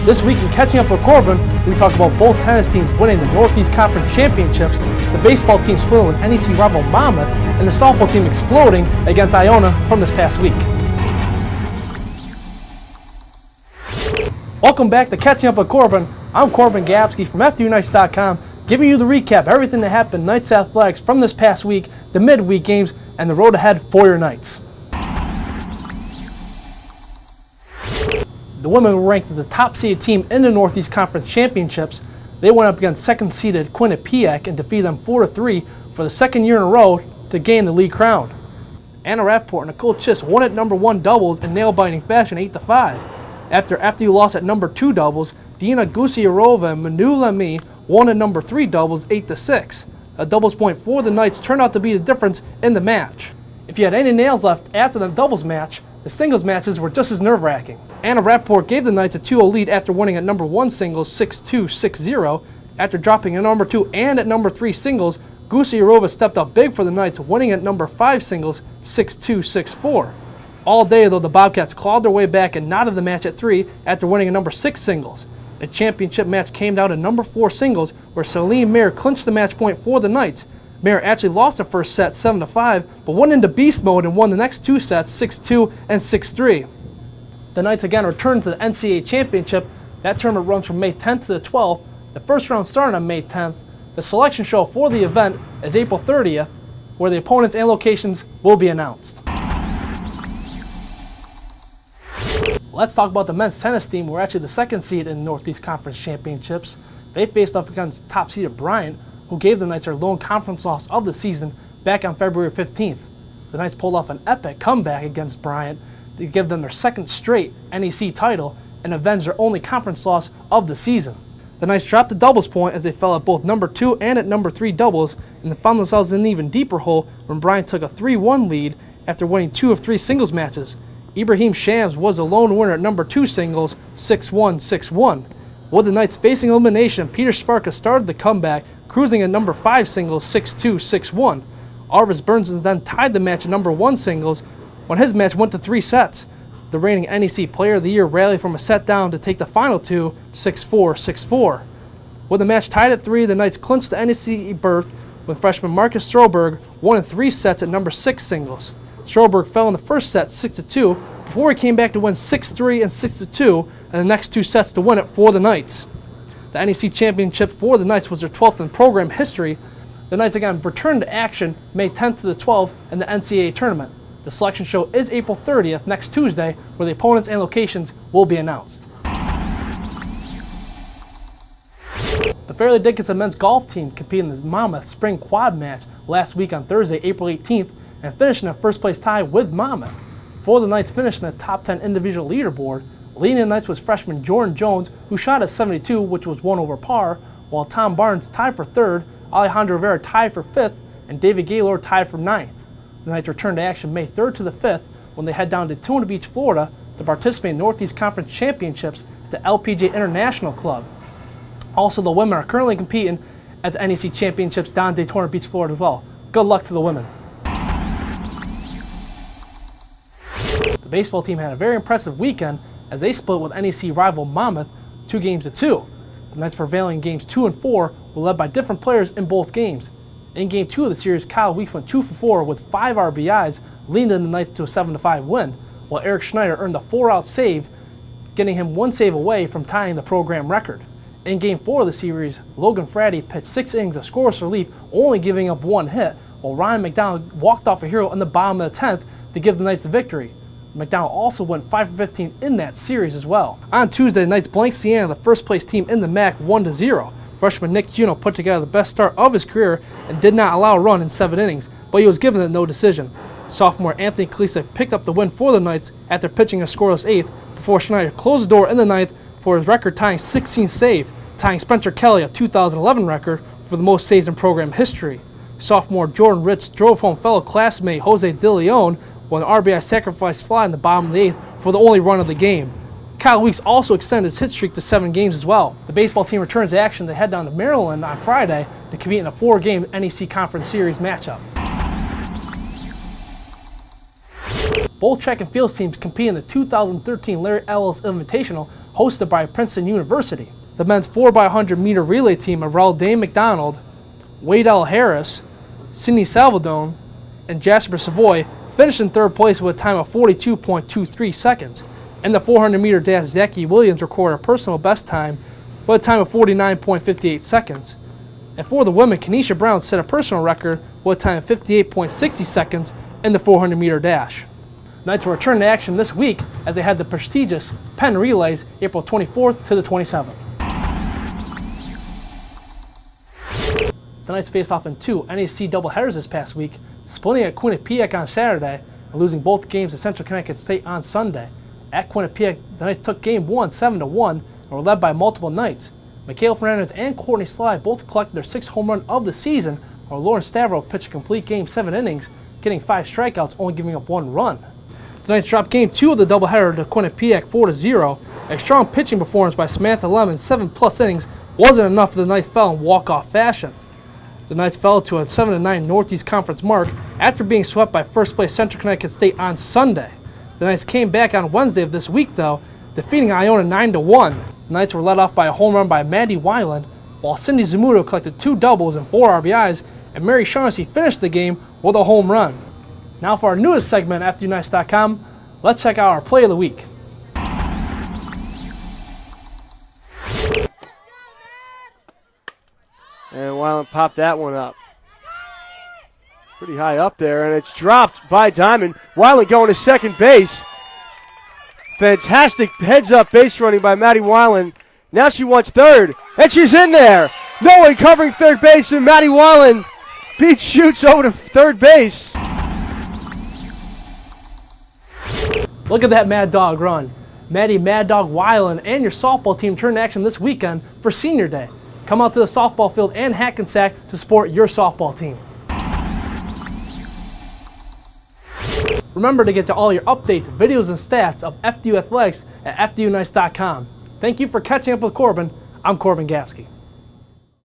This week in Catching Up with Corbin, we talk about both tennis teams winning the Northeast Conference Championships, the baseball team splitting with NEC rival Monmouth, and the softball team exploding against Iona from this past week. Welcome back to Catching Up with Corbin. I'm Corbin Gapski from FDUNights.com, giving you the recap of everything that happened in Knights Athletics from this past week, the midweek games, and the road ahead for your Knights. The women were ranked as the top-seeded team in the Northeast Conference Championships. They went up against second-seeded Quinnipiac and defeated them 4-3 for the second year in a row to gain the league crown. Anna Rapport and Nicole Chis won at number 1 doubles in nail-biting fashion 8-5. After FDU lost at number 2 doubles, Dina Gusierova and Manu Lamy won at number 3 doubles 8-6. A doubles point for the Knights turned out to be the difference in the match. If you had any nails left after the doubles match, the singles matches were just as nerve-wracking. Anna Rapport gave the Knights a 2-0 lead after winning at number 1 singles 6-2, 6-0. After dropping at number 2 and at number 3 singles, Gusierova stepped up big for the Knights, winning at number 5 singles 6-2, 6-4. All day, though, the Bobcats clawed their way back and knotted the match at 3 after winning a number 6 singles. The championship match came down to number 4 singles, where Celine Mayer clinched the match point for the Knights. Mayer actually lost the first set 7-5, but went into beast mode and won the next 2 sets 6-2 and 6-3. The Knights again returned to the NCAA Championship. That tournament runs from May 10th to the 12th. The first round started on May 10th. The selection show for the event is April 30th, where the opponents and locations will be announced. Let's talk about the men's tennis team, who were actually the second seed in the Northeast Conference Championships. They faced off against top-seeded Bryant, who gave the Knights their lone conference loss of the season back on February 15th. The Knights pulled off an epic comeback against Bryant to give them their second straight NEC title and avenge their only conference loss of the season. The Knights dropped the doubles point as they fell at both number 2 and at number 3 doubles, and they found themselves in an even deeper hole when Bryant took a 3-1 lead after winning 2 of 3 singles matches. Ibrahim Shams was the lone winner at number 2 singles 6-1, 6-1. With the Knights facing elimination, Peter Svarka started the comeback, cruising at number 5 singles 6-2, 6-1. Arvis Burns then tied the match at number 1 singles when his match went to 3 sets. The reigning NEC Player of the Year rallied from a set down to take the final 2, 6-4, 6-4. With the match tied at 3, the Knights clinched the NEC berth with freshman Marcus Stroberg won in 3 sets at number 6 singles. Stroberg fell in the first set 6-2 before he came back to win 6-3 and 6-2 and the next 2 sets to win it for the Knights. The NEC Championship for the Knights was their 12th in program history. The Knights again returned to action May 10th to the 12th in the NCAA tournament. The selection show is April 30th, next Tuesday, where the opponents and locations will be announced. The Fairleigh Dickinson men's golf team competed in the Monmouth Spring Quad match last week on Thursday, April 18th, and finished in a first-place tie with Monmouth. 4 of the Knights finished in the top 10 individual leaderboard. Leading the Knights was freshman Jordan Jones, who shot a 72, which was 1 over par, while Tom Barnes tied for 3rd, Alejandro Rivera tied for 5th, and David Gaylor tied for 9th. The Knights returned to action May 3rd to the 5th when they head down to Tuna Beach, Florida to participate in Northeast Conference Championships at the LPGA International Club. Also, the women are currently competing at the NEC Championships down in Daytona Beach, Florida as well. Good luck to the women. The baseball team had a very impressive weekend as they split with NEC rival Monmouth 2-2. The Knights prevailing in games 2 and 4 were led by different players in both games. In Game 2 of the series, Kyle Weeks went 2 for 4 with 5 RBIs, leading the Knights to a 7-5 win, while Eric Schneider earned a 4-out save, getting him 1 save away from tying the program record. In Game 4 of the series, Logan Frady pitched 6 innings of scoreless relief, only giving up 1 hit, while Ryan McDonald walked off a hero in the bottom of the 10th to give the Knights the victory. McDonald also went 5 for 15 in that series as well. On Tuesday, the Knights blanked Siena, the first-place team in the MAC, 1-0. Freshman Nick Cuno put together the best start of his career and did not allow a run in 7 innings, but he was given a no decision. Sophomore Anthony Kalisa picked up the win for the Knights after pitching a scoreless 8th before Schneider closed the door in the 9th for his record-tying 16th save, tying Spencer Kelly, a 2011 record, for the most saves in program history. Sophomore Jordan Ritz drove home fellow classmate Jose De Leon when an RBI sacrifice fly in the bottom of the 8th for the only run of the game. Kyle Weeks also extended his hit streak to 7 games as well. The baseball team returns to action to head down to Maryland on Friday to compete in a 4-game NEC Conference Series matchup. Both track and field teams compete in the 2013 Larry Ellis Invitational hosted by Princeton University. The men's 4x100 meter relay team of Dane McDonald, Wade L. Harris, Sidney Salvadone, and Jasper Savoy finished in third place with a time of 42.23 seconds. In the 400 meter dash, Zachy Williams recorded a personal best time with a time of 49.58 seconds. And for the women, Kenesha Brown set a personal record with a time of 58.60 seconds in the 400 meter dash. The Knights will return to action this week as they had the prestigious Penn Relays April 24th to the 27th. The Knights faced off in 2 NEC doubleheaders this past week, splitting at Quinnipiac on Saturday and losing both games at Central Connecticut State on Sunday. At Quinnipiac, the Knights took game 1 7-1 and were led by multiple Knights. Mikhail Fernandez and Courtney Sly both collected their 6th home run of the season, while Lauren Stavro pitched a complete game 7 innings, getting 5 strikeouts, only giving up 1 run. The Knights dropped game 2 of the doubleheader to Quinnipiac 4-0. A strong pitching performance by Samantha Lemon's 7+ innings wasn't enough for the Knights fell in walk-off fashion. The Knights fell to a 7-9 Northeast Conference mark after being swept by first-place Central Connecticut State on Sunday. The Knights came back on Wednesday of this week, though, defeating Iona 9-1. The Knights were led off by a home run by Maddie Weiland, while Cindy Zamuto collected 2 doubles and 4 RBIs, and Mary Shaughnessy finished the game with a home run. Now for our newest segment at FDUNights.com, let's check out our Play of the Week. And Weiland popped that one up. Pretty high up there, and it's dropped by Diamond. Weiland going to second base. Fantastic heads-up base running by Maddie Weiland. Now she wants third, and she's in there. No one covering third base, and Maddie Weiland shoots over to third base. Look at that Mad Dog run. Maddie Mad Dog Weiland and your softball team turn to action this weekend for Senior Day. Come out to the softball field and Hackensack to support your softball team. Remember to get to all your updates, videos, and stats of FDU Athletics at FDUNights.com. Thank you for catching up with Corbin. I'm Corbin Gapski.